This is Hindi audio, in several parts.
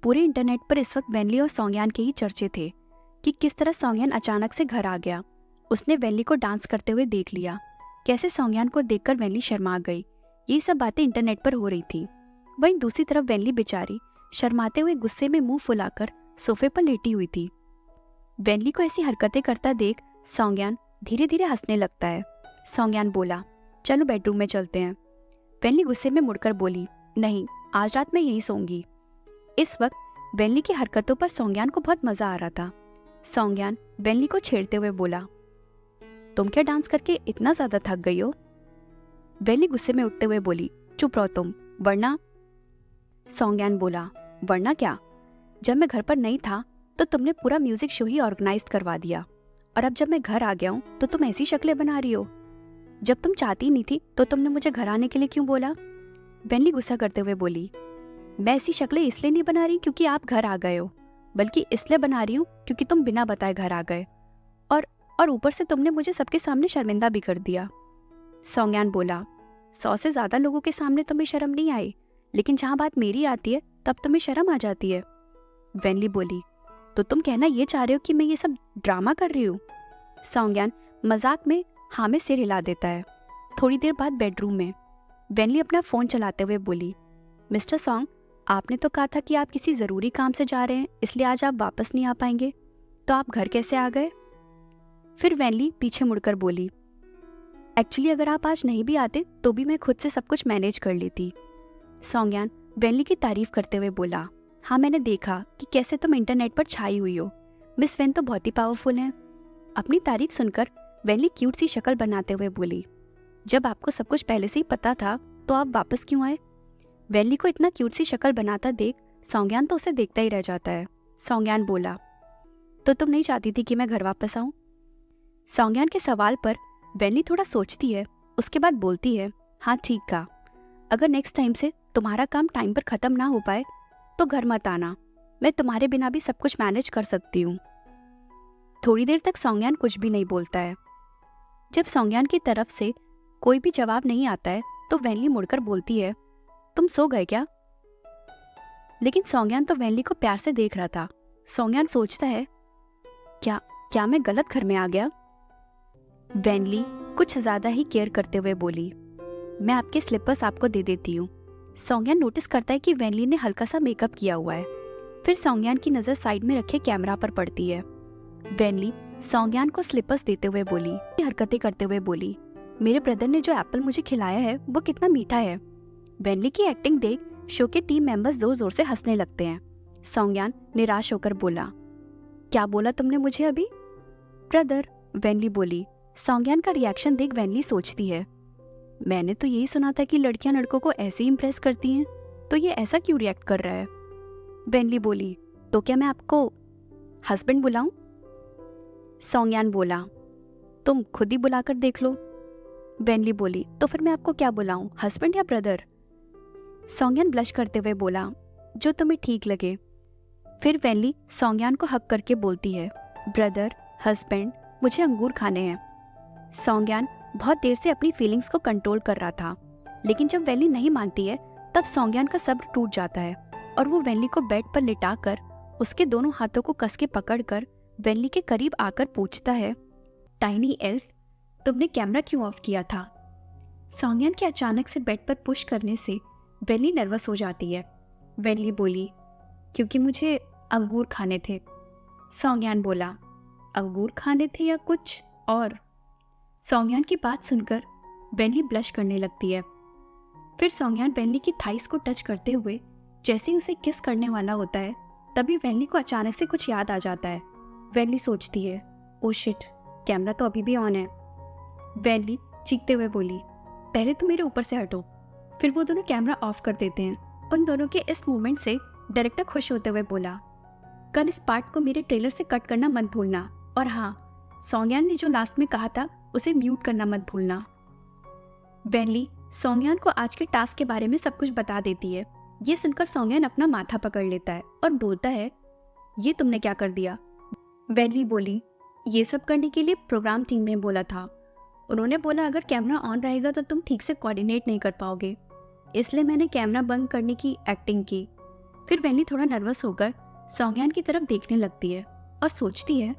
पूरे इंटरनेट पर इस वक्त वेनली और सॉन्गयान के ही चर्चे थे कि किस तरह सॉन्गयान अचानक से घर आ गया। उसने वेनली को डांस करते हुए देख लिया। कैसे सॉन्गयान को देखकर वेनली शर्मा गई। ये सब बातें इंटरनेट पर हो रही थी। वहीं दूसरी तरफ वेनली बेचारी शर्माते हुए गुस्से में मुंह फुलाकर सोफे पर लेटी हुई थी। वेनली को ऐसी हरकतें करता देख सॉन्गयान धीरे धीरे हंसने लगता है। सॉन्गयान बोला, चलो बेडरूम में चलते हैं। वेनली गुस्से में मुड़कर बोली, नहीं, आज रात मैं यहीं सोऊंगी। इस वक्त वेनली की हरकतों पर सॉन्गयान को बहुत मजा आ रहा था। सॉन्गयान वेनली को छेड़ते हुए बोला, तुम क्या डांस करके इतना ज्यादा थक गई हो? वेनली गुस्से में उठते हुए बोली, चुप रहो तुम, वरना। सॉन्गयान बोला, वरना क्या? जब मैं घर पर नहीं था तो तुमने पूरा म्यूजिक शो ही ऑर्गेनाइज करवा दिया, और अब जब मैं घर आ गया हूं तो तुम ऐसी शक्लें बना रही हो। जब तुम चाहती नहीं थी तो तुमने मुझे घर आने के लिए क्यों बोला? वेनली गुस्सा करते हुए बोली, मैं ऐसी शक्लें इसलिए नहीं बना रही क्योंकि आप घर आ गए हो, बल्कि इसलिए बना रही हूँ क्योंकि तुम बिना बताए घर आ गए, और ऊपर से तुमने मुझे सबके सामने शर्मिंदा भी कर दिया। सॉन्गयान बोला, 100 से ज्यादा लोगों के सामने तुम्हें शर्म नहीं आई, लेकिन जहां बात मेरी आती है तब तुम्हें शर्म आ जाती है। वेनली बोली, तो तुम कहना ये चाह रहे हो कि मैं ये सब ड्रामा कर रही हूँ? सॉन्गयान मजाक में हाँ में सिर हिला देता है। थोड़ी देर बाद बेडरूम में वेनली अपना फोन चलाते हुए बोली, मिस्टर सॉन्ग, आपने तो कहा था कि आप किसी जरूरी काम से जा रहे हैं, इसलिए आज आप वापस नहीं आ पाएंगे, तो आप घर कैसे आ गए? फिर वेनली पीछे मुड़कर बोली, एक्चुअली अगर आप आज नहीं भी आते तो भी मैं खुद से सब कुछ मैनेज कर लेती। सॉन्गयान वेनली की तारीफ करते हुए बोला, हाँ, मैंने देखा कि कैसे तुम इंटरनेट पर छाई हुई हो। मिस वेन तो बहुत ही पावरफुल हैं। अपनी तारीफ सुनकर वेनली क्यूट सी शक्ल बनाते हुए बोली, जब आपको सब कुछ पहले से ही पता था तो आप वापस क्यों आए? वेनली को इतना क्यूट सी शक्ल बनाता देख सॉन्गयान तो उसे देखता ही रह जाता है। सॉन्गयान बोला, तो तुम नहीं चाहती थी कि मैं घर वापस आऊं? सॉन्गयान के सवाल पर वेनली थोड़ा सोचती है, उसके बाद बोलती है, हाँ ठीक कहा, अगर नेक्स्ट टाइम से तुम्हारा काम टाइम पर खत्म ना हो पाए तो घर मत आना, मैं तुम्हारे बिना भी सब कुछ मैनेज कर सकती हूँ। थोड़ी देर तक सॉन्गयान कुछ भी नहीं बोलता है। जब सॉन्गयान की तरफ से कोई भी जवाब नहीं आता है तो वेनली मुड़कर बोलती है, तुम सो गए क्या? लेकिन सॉन्गयान तो वेनली को प्यार से देख रहा था। सॉन्गयान सोचता है, क्या मैं गलत घर में आ गया? वेनली कुछ ज्यादा ही केयर करते हुए बोली, मैं आपके स्लीपर्स आपको दे देती हूँ। सॉन्गयान नोटिस करता है कि वेनली ने हल्का सा मेकअप किया हुआ है। फिर सॉन्गयान की नजर साइड में रखे कैमरा पर पड़ती है। वेनली सॉन्गयान को स्लीपर्स देते हुए बोली, हरकतें करते हुए बोली, मेरे ब्रदर ने जो एप्पल मुझे खिलाया है वो कितना मीठा है। वेनली की एक्टिंग देख शो के टीम मेंबर्स जोर जोर से हंसने लगते हैं। सॉन्गयान निराश होकर बोला, क्या बोला तुमने मुझे अभी? ब्रदर, वेनली बोली। सॉन्गयान का रिएक्शन देख वेनली सोचती है, मैंने तो यही सुना था कि लड़कियां लड़कों को ऐसे ही इंप्रेस करती हैं, तो ये ऐसा क्यों रिएक्ट कर रहा है? वेनली बोली, तो क्या मैं आपको हस्बैंड बुलाऊं? सॉन्गयान बोला, तुम खुद ही बुलाकर देख लो। वेनली बोली, तो फिर मैं आपको क्या बुलाऊं, हस्बैंड या ब्रदर? सॉन्गयान ब्लश करते हुए बोला, जो तुम्हें ठीक लगे। फिर वेनली सॉन्गयान को हक करके बोलती है, ब्रदर, हस्बैंड, मुझे अंगूर खाने हैं। सॉन्गयान बहुत देर से अपनी फीलिंग्स को कंट्रोल कर रहा था, लेकिन जब वेनली नहीं मानती है तब सॉन्गयान का सब्र टूट जाता है और वो वेनली को बेड पर लिटाकर उसके दोनों हाथों को कस के पकड़कर वेनली के करीब आकर पूछता है, टाइनी एल्फ, तुमने कैमरा क्यों ऑफ किया था? सॉन्गयान के अचानक से बेड पर पुश करने से वेनली नर्वस हो जाती है। वेनली बोली, क्योंकि मुझे अंगूर खाने थे। सॉन्गयान बोला, अंगूर खाने थे या कुछ और? सॉन्गयान की बात सुनकर वेनली ब्लश करने लगती है। फिर सॉन्गयान वेनली की थाइस को टच करते हुए जैसे ही उसे किस करने वाला होता है तभी वेनली को अचानक से कुछ याद आ जाता है। वेनली सोचती है, ओ शिट, कैमरा तो अभी भी ऑन है। वेनली चीखते हुए बोली, पहले तो मेरे ऊपर से हटो। फिर वो दोनों कैमरा ऑफ कर देते हैं। उन दोनों के इस मूवमेंट से डायरेक्टर खुश होते हुए बोला, कल इस पार्ट को मेरे ट्रेलर से कट करना मत भूलना, और हाँ, सॉन्गयान ने जो लास्ट में कहा था उसे म्यूट करना मत भूलना। वेनली सॉन्गयान को आज के टास्क के बारे में सब कुछ बता देती है। ये सुनकर सॉन्गयान अपना माथा पकड़ लेता है और बोलता है, ये तुमने क्या कर दिया? वेनली बोली, ये सब करने के लिए प्रोग्राम टीम ने बोला था। उन्होंने बोला अगर कैमरा ऑन रहेगा तो तुम ठीक से कोऑर्डिनेट नहीं कर पाओगे, इसलिए मैंने कैमरा बंद करने की एक्टिंग की। फिर वैली थोड़ा नर्वस होकर सौंग्यान की तरफ देखने लगती है और सोचती है,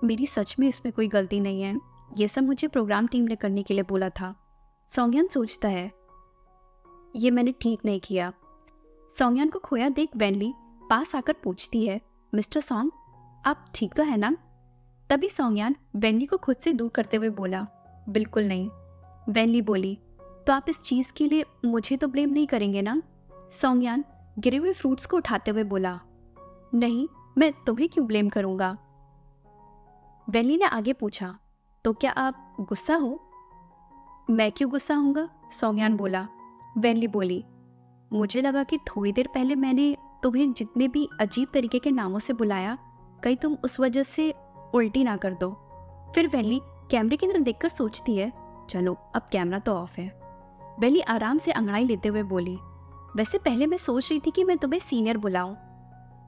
मेरी सच में इसमें कोई गलती नहीं है, ये सब मुझे प्रोग्राम टीम ने करने के लिए बोला था। सौंग्यान सोचता है, ये मैंने ठीक नहीं किया। सौंग्यान को खोया देख वैली पास आकर पूछती है, मिस्टर सॉन्ग, आप ठीक तो है ना? तभी सौंग्यान वैली को खुद से दूर करते हुए बोला, बिल्कुल नहीं। वैली बोली, तो आप इस चीज के लिए मुझे तो ब्लेम नहीं करेंगे ना? सौंग्यान गिरे हुए फ्रूट्स को उठाते हुए बोला, नहीं, मैं तुम्हें क्यों ब्लेम करूंगा। वैली ने आगे पूछा, तो क्या आप गुस्सा हो? मैं क्यों गुस्सा होऊंगा? सौंग्यान बोला। वैली बोली, मुझे लगा कि थोड़ी देर पहले मैंने तुम्हें जितने भी अजीब तरीके के नामों से बुलाया, कहीं तुम उस वजह से उल्टी ना कर दो। फिर वैली कैमरे की तरफ देखकर सोचती है, चलो अब कैमरा तो ऑफ है। वैली आराम से अंगड़ाई लेते हुए बोली, वैसे पहले मैं सोच रही थी कि मैं तुम्हें सीनियर बुलाऊं,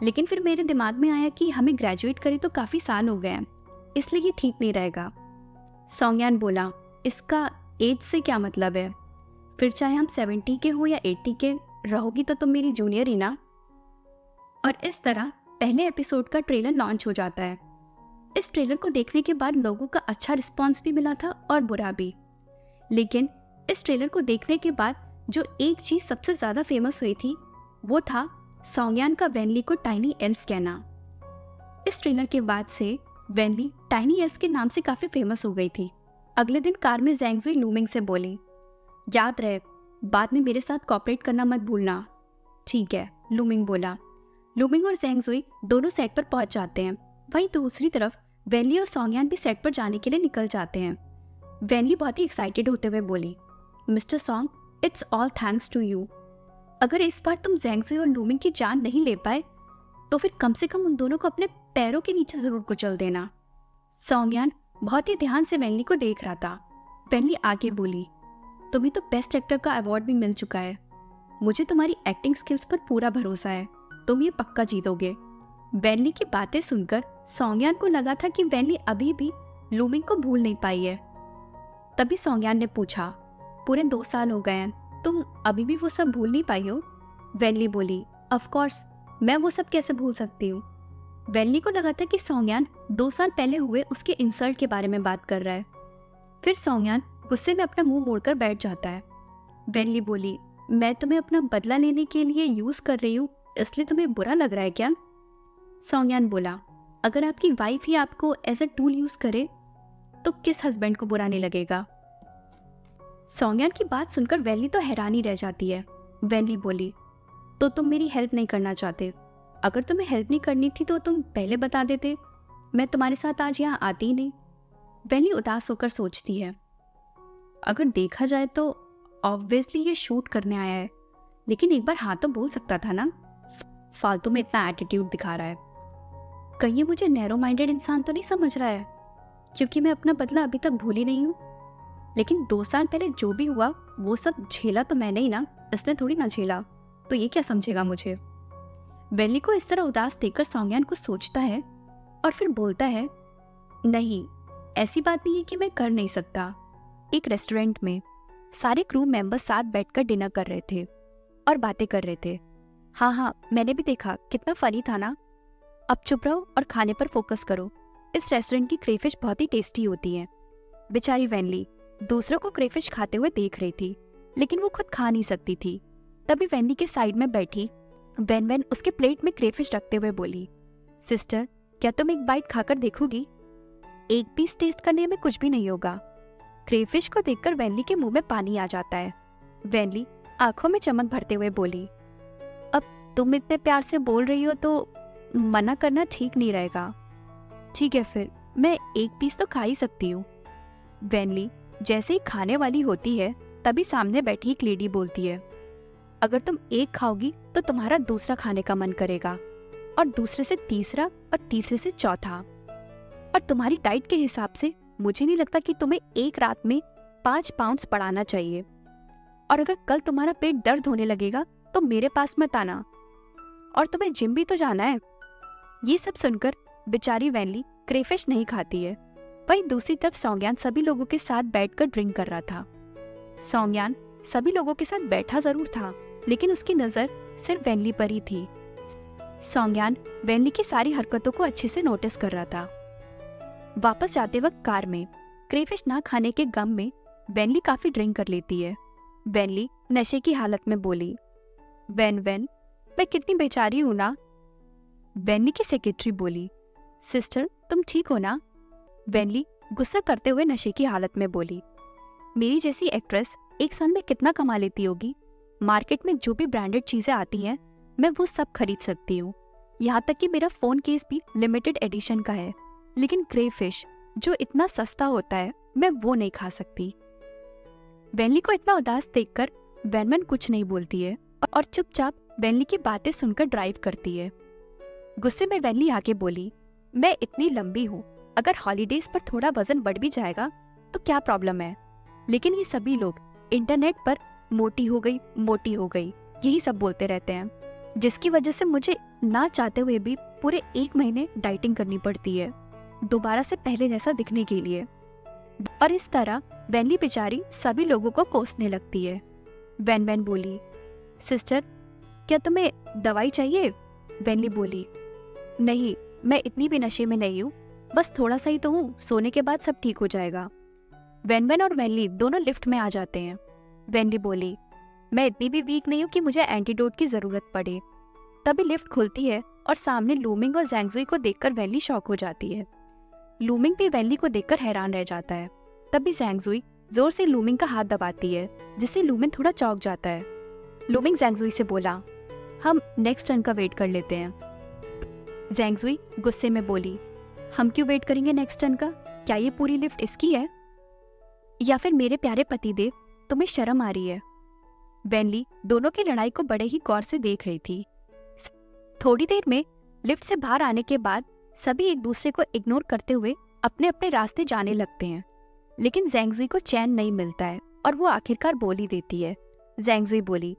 लेकिन फिर मेरे दिमाग में आया कि हमें ग्रेजुएट करे तो काफी साल हो गए हैं, इसलिए ये ठीक नहीं रहेगा। सौंग्यान बोला, इसका एज से क्या मतलब है? फिर चाहे हम 70 के हो या 80 के, रहोगी तो तुम मेरी जूनियर ही ना। और इस तरह पहले एपिसोड का ट्रेलर लॉन्च हो जाता है। इस ट्रेलर को देखने के बाद लोगों का अच्छा रिस्पॉन्स भी मिला था और बुरा भी। लेकिन इस ट्रेलर को देखने के बाद जो एक चीज सबसे ज्यादा फेमस हुई थी, वो था सौंग्यान का वैनली को टाइनी एल्फ कहना। इस ट्रेलर के बाद से वैनली टाइनी एल्फ के नाम से काफी फेमस हो गई थी। अगले दिन कार में ज़ैंगज़ुई लूमिंग से बोली, याद रहे बाद में मेरे साथ कॉपरेट करना मत भूलना। ठीक है, लूमिंग बोला। लूमिंग और ज़ैंगज़ुई दोनों सेट पर पहुंच जाते हैं। वहीं दूसरी तरफ वैनली और सौंग्यान भी सेट पर जाने के लिए निकल जाते हैं। वैनली बहुत ही एक्साइटेड होते हुए बोली, mister Song, it's all thanks to you. अगर इस बार तुम ज़ैंगज़ुई और लूमिंग की जान नहीं ले पाए तो फिर कम से कम उन दोनों को अपने पैरों के नीचे जरूर कुचल देना। सौंग्यान बहुत ही ध्यान से वैनली को देख रहा था। वैनली आगे बोली, तुम्हें तो बेस्ट एक्टर का अवार्ड भी मिल चुका है, मुझे तुम्हारी एक्टिंग स्किल्स पर पूरा भरोसा है, तुम ये पक्का जीतोगे। वैनली की बातें सुनकर सौंग्यान को लगा था कि वैनली अभी भी लूमिंग को भूल नहीं पाई है। तभी सौंग्यान ने पूछा, पूरे 2 साल हो गए हैं, तुम अभी भी वो सब भूल नहीं पाई हो? वैनली बोली, ऑफ कोर्स, मैं वो सब कैसे भूल सकती हूँ। वैनली को लगा था कि सौंग्यान 2 साल पहले हुए उसके इंसल्ट के बारे में बात कर रहा है। फिर सौंग्यान गुस्से में अपना मुंह मोड़कर बैठ जाता है। वैनली बोली, मैं तुम्हें अपना बदला लेने के लिए यूज कर रही हूँ, इसलिए तुम्हें बुरा लग रहा है क्या? सौंग्यान बोला, अगर आपकी वाइफ ही आपको एज अ टूल यूज करे तो किस हस्बैंड को बुरा नहीं लगेगा? सौंग्यान की बात सुनकर वैनली तो हैरानी रह जाती है। वैनली बोली, तो तुम मेरी हेल्प नहीं करना चाहते? अगर तुम्हें हेल्प नहीं करनी थी तो तुम पहले बता देते, मैं तुम्हारे साथ आज यहाँ आती ही नहीं। वैनली उदास होकर सोचती है, अगर देखा जाए तो ऑब्वियसली ये शूट करने आया है, लेकिन एक बार हाँ तो बोल सकता था ना, फालतू में इतना एटीट्यूड दिखा रहा है। कहीं ये मुझे नैरो माइंडेड इंसान तो नहीं समझ रहा है, क्योंकि मैं अपना बदला अभी तक भूली नहीं हूँ। लेकिन 2 साल पहले जो भी हुआ वो सब झेला तो मैंने ही ना, इसने थोड़ी ना झेला, तो ये क्या समझेगा मुझे। वैनली को इस तरह उदास देखकर सौंग्यान कुछ सोचता है और फिर बोलता है, नहीं, ऐसी बात नहीं है कि मैं कर नहीं सकता। एक रेस्टोरेंट में सारे क्रू मेंबर्स साथ बैठकर डिनर कर रहे थे और बातें कर रहे थे। हाँ, मैंने भी देखा, कितना फनी था ना। अब चुप रहो और खाने पर फोकस करो। इस रेस्टोरेंट की क्रेफिश बहुत ही टेस्टी होती है। बेचारी वैनली दूसरों को क्रेफिश खाते हुए देख रही थी, लेकिन वो खुद खा नहीं सकती थी। तभी वैनली के साइड में बैठी वैन उसके प्लेट में क्रेफिश रखते हुए बोली, सिस्टर, क्या तुम एक बाइट खाकर देखोगी? एक पीस टेस्ट करने में कुछ भी नहीं होगा। क्रेफिश को देखकर वैनली के मुंह में पानी आ जाता है। वैनली आंखों में चमक भरते हुए बोली, अब तुम इतने प्यार से बोल रही हो तो मना करना ठीक नहीं रहेगा। ठीक है, फिर मैं एक पीस तो खा ही सकती हूँ। वैनली जैसे ही खाने वाली होती है तभी सामने बैठी एक लेडी बोलती है, अगर तुम एक खाओगी तो तुम्हारा दूसरा खाने का मन करेगा, और दूसरे से तीसरा और तीसरे से चौथा। और तुम्हारी डाइट के हिसाब से मुझे नहीं लगता कि तुम्हें एक रात में 5 पाउंड्स बढ़ाना चाहिए। और अगर कल तुम्हारा पेट दर्द होने लगेगा तो मेरे पास मत आना, और तुम्हें जिम भी तो जाना है। ये सब सुनकर बेचारी वैनली क्रेफिश नहीं खाती है। वहीं दूसरी तरफ सौंग्यान सभी लोगों के साथ बैठकर ड्रिंक कर रहा था। सौंग्यान सभी लोगों के साथ बैठा जरूर था, लेकिन उसकी नज़र सिर्फ वेनली पर ही थी। सोंगयान वेनली की सारी हरकतों को अच्छे से नोटिस कर रहा था। वापस जाते वक्त कार में क्रेफिश ना खाने के गम में वेनली काफी ड्रिंक कर लेती है। वेनली नशे की हालत में बोली, वेन मैं कितनी बेचारी हूं ना। वेनली की सेक्रेटरी बोली, सिस्टर तुम ठीक हो ना। वेनली गुस्सा करते हुए नशे की हालत में बोली, मेरी जैसी एक्ट्रेस एक साल में कितना कमा लेती होगी। मार्केट में जो भी ब्रांडेड चीजें आती हैं मैं वो सब खरीद सकती हूँ, यहाँ तक कि मेरा फोन केस भी लिमिटेड एडिशन का है। लेकिन क्रेफिश जो इतना सस्ता होता है मैं वो नहीं खा सकती। वेनली को इतना उदास देखकर वेनमन कुछ नहीं बोलती है और चुपचाप वेनली की बातें सुनकर ड्राइव करती है। गुस्से में वेनली आके बोली, मैं इतनी लंबी हूँ, अगर हॉलीडेज पर थोड़ा वजन बढ़ भी जाएगा तो क्या प्रॉब्लम है। लेकिन ये सभी लोग इंटरनेट पर मोटी हो गई यही सब बोलते रहते हैं, जिसकी वजह से मुझे ना चाहते हुए भी पूरे 1 महीने डाइटिंग करनी पड़ती है दोबारा से पहले जैसा दिखने के लिए। और इस तरह वेनली बेचारी सभी लोगों को कोसने लगती है। वेन बोली, सिस्टर क्या तुम्हें दवाई चाहिए। वेनली बोली, नहीं मैं इतनी भी नशे में नहीं हूँ, बस थोड़ा सा ही तो हूँ, सोने के बाद सब ठीक हो जाएगा। वेन और वेनली दोनों लिफ्ट में आ जाते हैं। वेनली बोली, मैं इतनी भी वीक नहीं हूँ कि मुझे एंटीडोट की जरूरत पड़े। तभी लिफ्ट खुलती है और सामने लूमिंग और जैंगजुई को देखकर वेनली शॉक हो जाती है। लूमिंग भी वेनली को देखकर हैरान रह जाता है। तभी जैंगजुई जोर से लूमिंग का हाथ दबाती है, जिससे लूमिंग थोड़ा चौंक जाता है। लूमिंग जैंगजुई से बोला, हम नेक्स्ट टर्न का वेट कर लेते हैं। जैंगजुई गुस्से में बोली, हम क्यों वेट करेंगे नेक्स्ट टर्न का, क्या ये पूरी लिफ्ट इसकी है, या फिर मेरे प्यारे पतिदेव तुम्हें शर्म आ रही है। वेनली दोनों की लड़ाई को बड़े ही गौर से देख रही थी। थोड़ी देर में लिफ्ट से बाहर आने के बाद सभी एक दूसरे को इग्नोर करते हुए अपने अपने रास्ते जाने लगते हैं। लेकिन जैंगजुई को चैन नहीं मिलता है और वो आखिरकार बोल ही देती है। जैंगजुई बोली,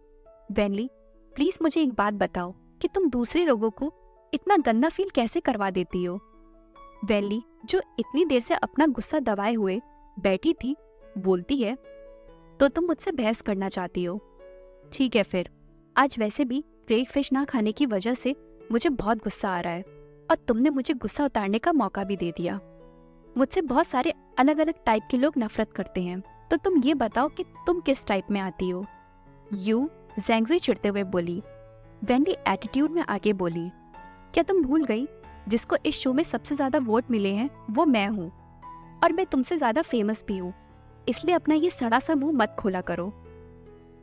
वेनली प्लीज मुझे एक बात बताओ कि तुम दूसरे लोगों को इतना गंदा फील कैसे करवा देती हो। वेनली जो इतनी देर से अपना गुस्सा दबाए हुए बैठी थी बोलती है, तो तुम मुझसे बहस करना चाहती हो। ठीक है फिर, आज वैसे भी क्रेफिश ना खाने की वजह से मुझे बहुत गुस्सा आ रहा है और तुमने मुझे गुस्सा उतारने का मौका भी दे दिया। मुझसे बहुत सारे अलग अलग टाइप के लोग नफरत करते हैं, तो तुम ये बताओ कि तुम किस टाइप में आती हो। यू, जैंगजुई चिढ़ते हुए बोली। वेनली एटीट्यूड में आगे बोली, क्या तुम भूल गई जिसको इस शो में सबसे ज्यादा वोट मिले हैं वो मैं हूँ, और मैं तुमसे ज्यादा फेमस भी हूँ, इसलिए अपना ये सड़ा सा मुंह मत खोला करो,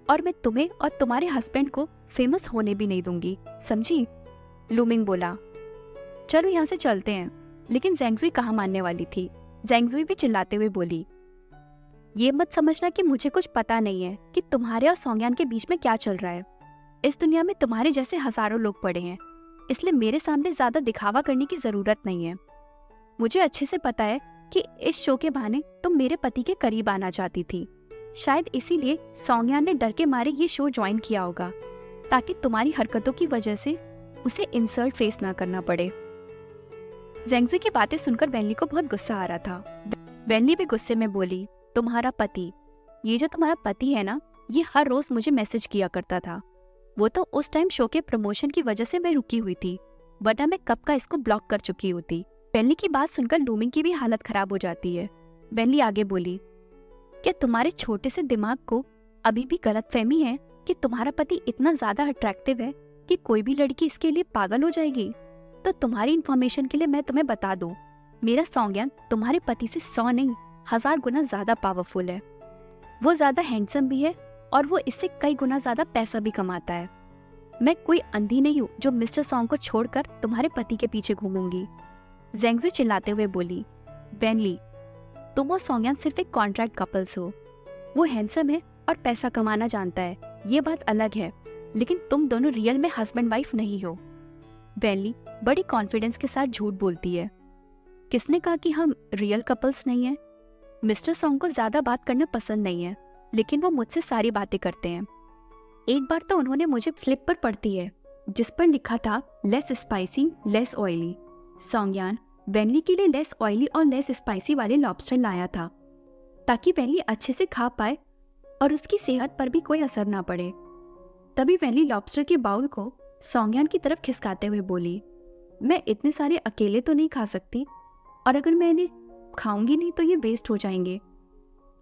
और मैं तुम्हें और तुम्हारे हस्बैंड को फेमस होने भी नहीं दूंगी, समझी। लूमिंग बोला, चलो यहाँ से चलते हैं। लेकिन जैंगजुई कहाँ मानने वाली थी। जैंगजुई भी चिल्लाते हुए बोली, ये मत समझना कि मुझे कुछ पता नहीं है कि तुम्हारे और सोंगयान के बीच में क्या चल रहा है। इस दुनिया में तुम्हारे जैसे हजारों लोग पड़े हैं, इसलिए मेरे सामने ज्यादा दिखावा करने की जरूरत नहीं है। मुझे अच्छे से पता है कि इस शो के बहाने तुम मेरे पति के करीब आना चाहती थी। शायद इसीलिए सोंगयान ने डर के मारे ये शो ज्वाइन किया होगा, ताकि तुम्हारी हरकतों की वजह से उसे इंसल्ट फेस ना करना पड़े। जैंगजुई की बातें सुनकर वेनली को बहुत गुस्सा आ रहा था। वेनली भी गुस्से में बोली, तुम्हारा पति, ये जो तुम्हारा पति है ना, ये हर रोज मुझे मैसेज किया करता था। वो तो उस टाइम शो के प्रमोशन की वजह से मैं रुकी हुई थी, वरना मैं कब का इसको ब्लॉक कर चुकी होती। वेनली की बात सुनकर लूमिंग की भी हालत खराब हो जाती है। वेनली आगे बोली, क्या तुम्हारे छोटे से दिमाग को अभी भी गलतफहमी है कि तुम्हारा पति इतना ज्यादा अट्रैक्टिव है कि कोई भी लड़की इसके लिए पागल हो जाएगी। तो तुम्हारी इन्फॉर्मेशन के लिए मैं तुम्हें बता दूं, मेरा सोंगयान तुम्हारे पति से 100 नहीं 1000 गुना ज्यादा पावरफुल है। वो ज्यादा हैंडसम भी है और वो इससे कई गुना ज्यादा पैसा भी कमाता है। मैं कोई अंधी नहीं हूँ जो मिस्टर सॉन्ग को छोड़कर तुम्हारे पति के पीछे घूमूंगी। जैंगजुई चिल्लाते हुए बोली, वेनली तुम और सोंगयान सिर्फ एक कॉन्ट्रैक्ट कपल्स हो। वो हैंडसम है और पैसा कमाना जानता है, ये बात अलग है, लेकिन तुम दोनों रियल में हस्बैंड वाइफ नहीं हो। वेनली बड़ी कॉन्फिडेंस के साथ झूठ बोलती है। किसने कहा कि हम रियल कपल्स नहीं हैं? मिस्टर सॉन्ग को ज्यादा बात करना पसंद नहीं है, लेकिन वो मुझसे सारी बातें करते हैं। एक बार तो उन्होंने मुझे स्लिप पर पढ़ती है जिस पर लिखा था less spicy less oily. Songyan Wenli के लिए लेस ऑयली और लेस स्पाइसी वाले लॉबस्टर लाया था, ताकि वेनली अच्छे से खा पाए और उसकी सेहत पर भी कोई असर ना पड़े। तभी वैली लॉबस्टर के बाउल को सौंग्यान की तरफ खिसकाते हुए बोली, मैं इतने सारे अकेले तो नहीं खा सकती, और अगर मैं इन्हें खाऊंगी नहीं तो ये वेस्ट हो जाएंगे।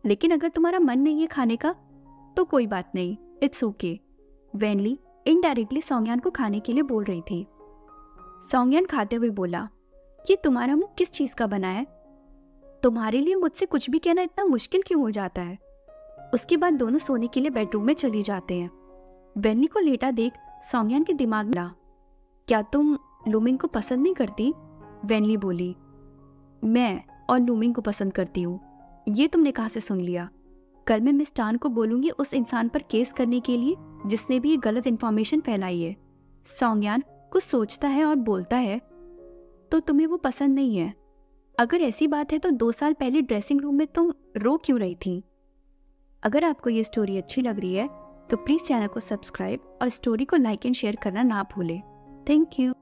लेकिन अगर तुम्हारा मन नहीं है खाने का तो कोई बात नहीं, इट्स ओके। वैनली इनडायरेक्टली सौंग्यान को खाने के लिए बोल रही थी। सौंग्यान खाते हुए बोला, ये तुम्हारा मुंह किस चीज का बना है? तुम्हारे लिए मुझसे कुछ भी कहना इतना मुश्किल क्यों हो जाता है? उसके बाद दोनों सोने के लिए बेडरूम में चली जाते हैं। वैनली को लेटा देख सौंग्यान के दिमाग में आया, क्या तुम लूमिंग को पसंद नहीं करती? वैनली बोली, मैं और लूमिंग को पसंद करती हूँ। ये तुमने कहाँ से सुन लिया? कल मैं मिस टान को बोलूंगी उस इंसान पर केस करने के लिए जिसने भी ये गलत इन्फॉर्मेशन फैलाई है। सौंग्यान कुछ सोचता है और बोलता है, तो तुम्हें वो पसंद नहीं है? अगर ऐसी बात है तो 2 साल पहले ड्रेसिंग रूम में तुम रो क्यों रही थी? अगर आपको ये स्टोरी अच्छी लग रही है तो प्लीज़ चैनल को सब्सक्राइब और स्टोरी को लाइक एंड शेयर करना ना भूलें। Thank you.